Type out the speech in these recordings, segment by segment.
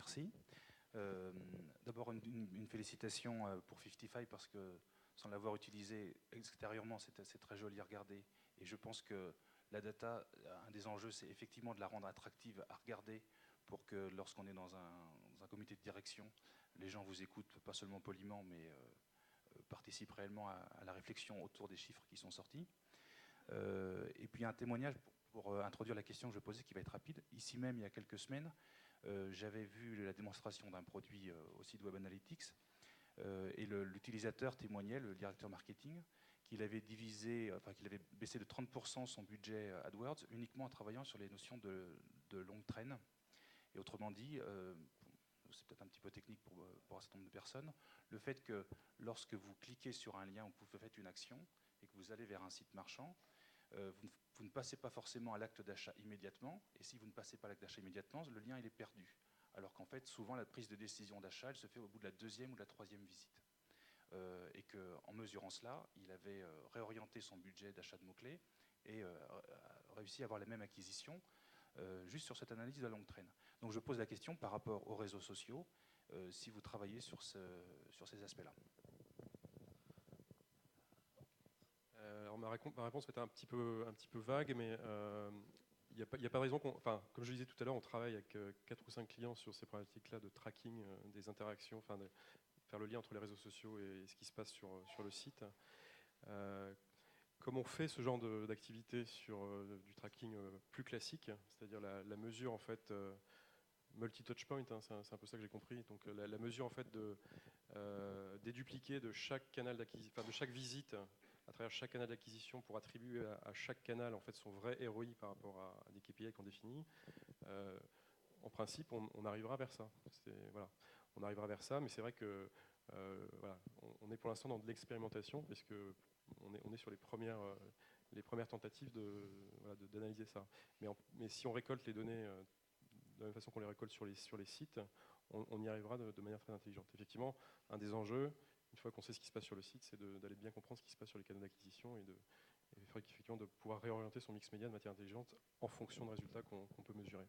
merci. D'abord, une félicitation pour 55 parce que sans l'avoir utilisé extérieurement, c'est très joli à regarder. Et je pense que la data, un des enjeux, c'est effectivement de la rendre attractive à regarder pour que lorsqu'on est dans un comité de direction, les gens vous écoutent pas seulement poliment, mais participent réellement à la réflexion autour des chiffres qui sont sortis. Et puis un témoignage pour introduire la question que je posais qui va être rapide. Ici même, il y a quelques semaines, j'avais vu la démonstration d'un produit au site Web Analytics et l'utilisateur témoignait, le directeur marketing, qu'il avait qu'il avait baissé de 30% son budget AdWords uniquement en travaillant sur les notions de longue traîne. Et autrement dit, c'est peut-être un petit peu technique pour un certain nombre de personnes, le fait que lorsque vous cliquez sur un lien ou que vous faites une action et que vous allez vers un site marchand, vous ne passez pas forcément à l'acte d'achat immédiatement, et si vous ne passez pas à l'acte d'achat immédiatement, le lien il est perdu. Alors qu'en fait, souvent, la prise de décision d'achat, elle se fait au bout de la deuxième ou de la troisième visite. Et qu'en mesurant cela, il avait réorienté son budget d'achat de mots-clés et réussi à avoir la même acquisition juste sur cette analyse de la longue traîne. Donc je pose la question par rapport aux réseaux sociaux, si vous travaillez sur ces aspects-là. Alors ma réponse va être un petit peu vague, mais il n'y a pas de raison enfin, comme je disais tout à l'heure, on travaille avec 4 ou 5 clients sur ces problématiques-là de tracking des interactions, enfin de faire le lien entre les réseaux sociaux et ce qui se passe sur le site. Comme on fait ce genre d'activité sur du tracking plus classique, c'est-à-dire la mesure en fait multi-touch point, hein, c'est un peu ça que j'ai compris. Donc la mesure en fait dédupliquée de chaque canal d'acquisition, enfin de chaque visite à travers chaque canal d'acquisition pour attribuer à chaque canal en fait son vrai ROI par rapport à des KPI qu'on définit. En principe, on arrivera vers ça. Voilà, on arrivera vers ça, mais c'est vrai que voilà, on est pour l'instant dans de l'expérimentation parce que on est sur les premières tentatives d'analyser ça. Mais si on récolte les données de la même façon qu'on les récolte sur les sites, on y arrivera de manière très intelligente. Effectivement, un des enjeux, une fois qu'on sait ce qui se passe sur le site, c'est d'aller bien comprendre ce qui se passe sur les canaux d'acquisition et effectivement de pouvoir réorienter son mix média de manière intelligente en fonction de résultats qu'on peut mesurer.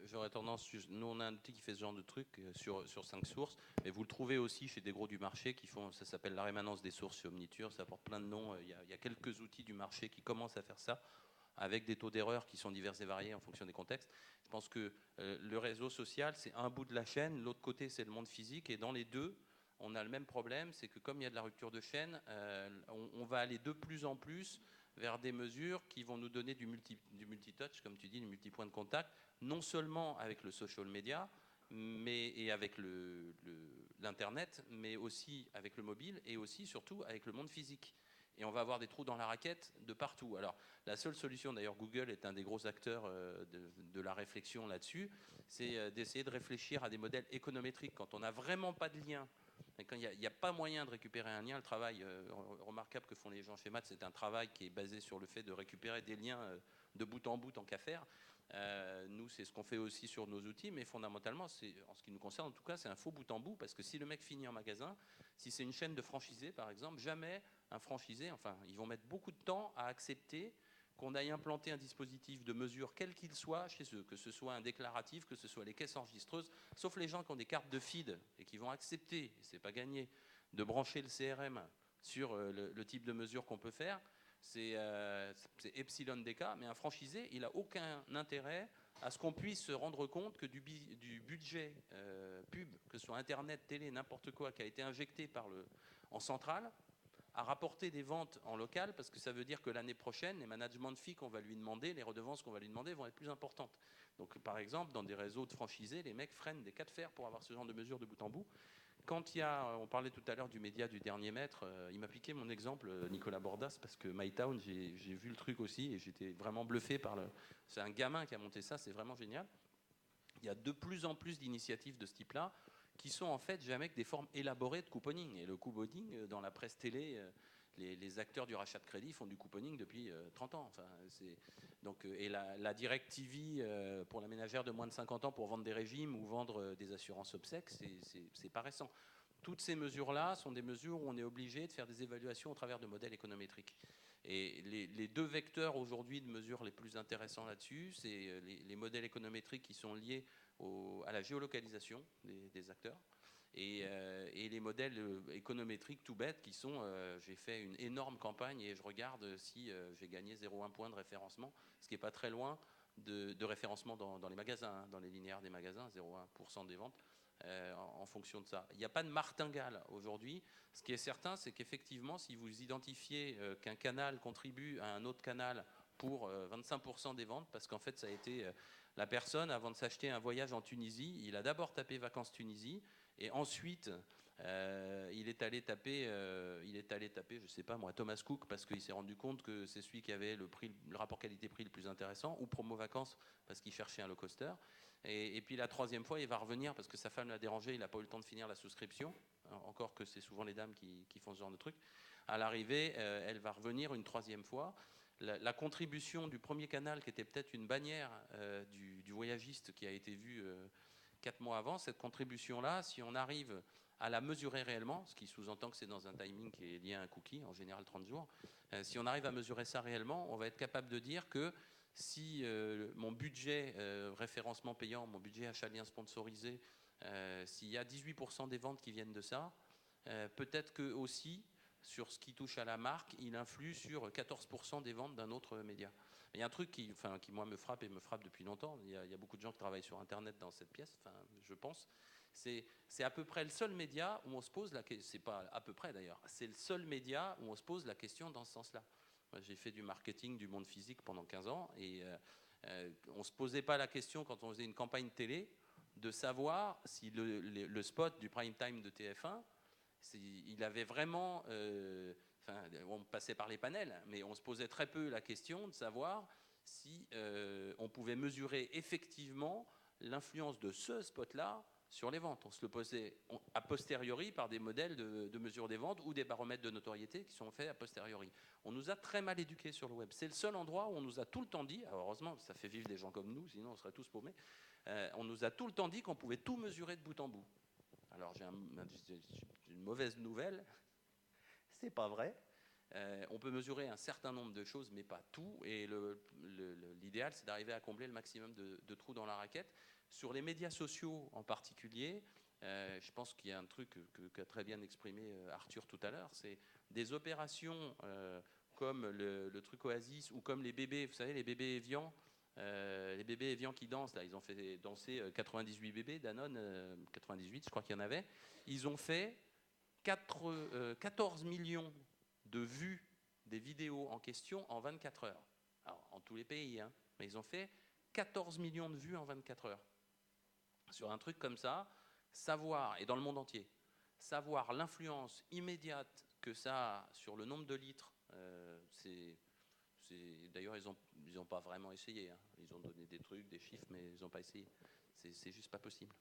J'aurais tendance, nous on a un outil qui fait ce genre de truc sur 5 sources, et vous le trouvez aussi chez des gros du marché qui font, ça s'appelle la rémanence des sources chez Omniture, ça porte plein de noms, il y a quelques outils du marché qui commencent à faire ça, avec des taux d'erreur qui sont divers et variés en fonction des contextes. Je pense que le réseau social, c'est un bout de la chaîne, l'autre côté c'est le monde physique, et dans les deux, on a le même problème, c'est que comme il y a de la rupture de chaîne, on va aller de plus en plus vers des mesures qui vont nous donner du multi-touch, comme tu dis, du multi-point de contact, non seulement avec le social media, et avec l'Internet, mais aussi avec le mobile, et aussi, surtout, avec le monde physique. Et on va avoir des trous dans la raquette de partout. Alors, la seule solution, d'ailleurs, Google est un des gros acteurs de la réflexion là-dessus, c'est d'essayer de réfléchir à des modèles économétriques. Quand on n'a vraiment pas de lien, et quand il n'y a pas moyen de récupérer un lien, le travail remarquable que font les gens chez Math, c'est un travail qui est basé sur le fait de récupérer des liens de bout en bout, tant qu'à faire. Nous, c'est ce qu'on fait aussi sur nos outils, mais fondamentalement, en ce qui nous concerne, en tout cas, c'est un faux bout en bout, parce que si le mec finit en magasin, si c'est une chaîne de franchisés, par exemple, jamais un franchisé, enfin, ils vont mettre beaucoup de temps à accepter qu'on aille implanter un dispositif de mesure, quel qu'il soit, chez eux, que ce soit un déclaratif, que ce soit les caisses enregistreuses, sauf les gens qui ont des cartes de feed et qui vont accepter, et c'est pas gagné, de brancher le CRM sur le type de mesure qu'on peut faire. C'est epsilon DK, mais un franchisé, il n'a aucun intérêt à ce qu'on puisse se rendre compte que du budget pub, que ce soit Internet, télé, n'importe quoi, qui a été injecté en centrale, à rapporter des ventes en local, parce que ça veut dire que l'année prochaine, les managements de fees qu'on va lui demander, les redevances qu'on va lui demander vont être plus importantes. Donc par exemple, dans des réseaux de franchisés, les mecs freinent des cas de fer pour avoir ce genre de mesures de bout en bout. Quand on parlait tout à l'heure du média du dernier mètre, il m'a piqué mon exemple, Nicolas Bordas, parce que MyTown, j'ai vu le truc aussi, et j'étais vraiment bluffé par c'est un gamin qui a monté ça, c'est vraiment génial. Il y a de plus en plus d'initiatives de ce type-là, qui sont en fait jamais que des formes élaborées de couponing. Et le couponing, dans la presse télé, les acteurs du rachat de crédit font du couponing depuis 30 ans. Enfin, et la DirecTV pour la ménagère de moins de 50 ans pour vendre des régimes ou vendre des assurances obsèques, c'est pas récent. Toutes ces mesures-là sont des mesures où on est obligé de faire des évaluations au travers de modèles économétriques. Et les deux vecteurs aujourd'hui de mesure les plus intéressants là-dessus, c'est les modèles économétriques qui sont liés à la géolocalisation des acteurs et les modèles économétriques tout bêtes qui sont j'ai fait une énorme campagne et je regarde si j'ai gagné 0,1 point de référencement, ce qui n'est pas très loin de référencement dans les magasins, hein, dans les linéaires des magasins, 0,1% des ventes. En fonction de ça. Il n'y a pas de martingale aujourd'hui. Ce qui est certain, c'est qu'effectivement, si vous identifiez qu'un canal contribue à un autre canal pour 25% des ventes, parce qu'en fait, ça a été la personne, avant de s'acheter un voyage en Tunisie, il a d'abord tapé vacances Tunisie, et ensuite, il est allé taper, je ne sais pas moi, Thomas Cook, parce qu'il s'est rendu compte que c'est celui qui avait le rapport qualité-prix le plus intéressant, ou Promo Vacances, parce qu'il cherchait un low coster. Et puis la troisième fois, il va revenir parce que sa femme l'a dérangé, il n'a pas eu le temps de finir la souscription. Encore que c'est souvent les dames qui font ce genre de truc. À l'arrivée, elle va revenir une troisième fois. La contribution du premier canal, qui était peut-être une bannière du voyagiste qui a été vue 4 mois avant, cette contribution-là, si on arrive à la mesurer réellement, ce qui sous-entend que c'est dans un timing qui est lié à un cookie, en général 30 jours, si on arrive à mesurer ça réellement, on va être capable de dire que si mon budget référencement payant, mon budget achat lien sponsorisé, s'il y a 18% des ventes qui viennent de ça, peut-être que aussi, sur ce qui touche à la marque, il influe sur 14% des ventes d'un autre média. Il y a un truc qui moi me frappe et me frappe depuis longtemps. Il y a beaucoup de gens qui travaillent sur Internet dans cette pièce, je pense. C'est à peu près le seul média où on se pose la question, c'est pas à peu près d'ailleurs, c'est le seul média où on se pose la question dans ce sens-là. Moi, j'ai fait du marketing du monde physique pendant 15 ans et on ne se posait pas la question quand on faisait une campagne télé de savoir si le spot du prime time de TF1, il avait vraiment... on passait par les panels, mais on se posait très peu la question de savoir si on pouvait mesurer effectivement l'influence de ce spot-là sur les ventes. On se le posait a posteriori par des modèles de mesure des ventes ou des baromètres de notoriété qui sont faits a posteriori. On nous a très mal éduqués sur le web. C'est le seul endroit où on nous a tout le temps dit, alors heureusement ça fait vivre des gens comme nous, sinon on serait tous paumés, on nous a tout le temps dit qu'on pouvait tout mesurer de bout en bout. Alors j'ai une mauvaise nouvelle, c'est pas vrai. On peut mesurer un certain nombre de choses, mais pas tout. Et l'idéal, c'est d'arriver à combler le maximum de trous dans la raquette. Sur les médias sociaux en particulier, je pense qu'il y a un truc qu'a très bien exprimé Arthur tout à l'heure, c'est des opérations comme le truc Oasis ou comme les bébés, vous savez, les bébés Evian. Les bébés Evian qui dansent, là, ils ont fait danser 98 bébés, Danone, 98, je crois qu'il y en avait. Ils ont fait 14 millions de vues des vidéos en question en 24 heures. Alors, en tous les pays, hein, mais ils ont fait 14 millions de vues en 24 heures. Sur un truc comme ça, savoir, et dans le monde entier, savoir l'influence immédiate que ça a sur le nombre de litres, d'ailleurs, ils n'ont pas vraiment essayé. Hein. Ils ont donné des trucs, des chiffres, mais ils n'ont pas essayé. C'est juste pas possible.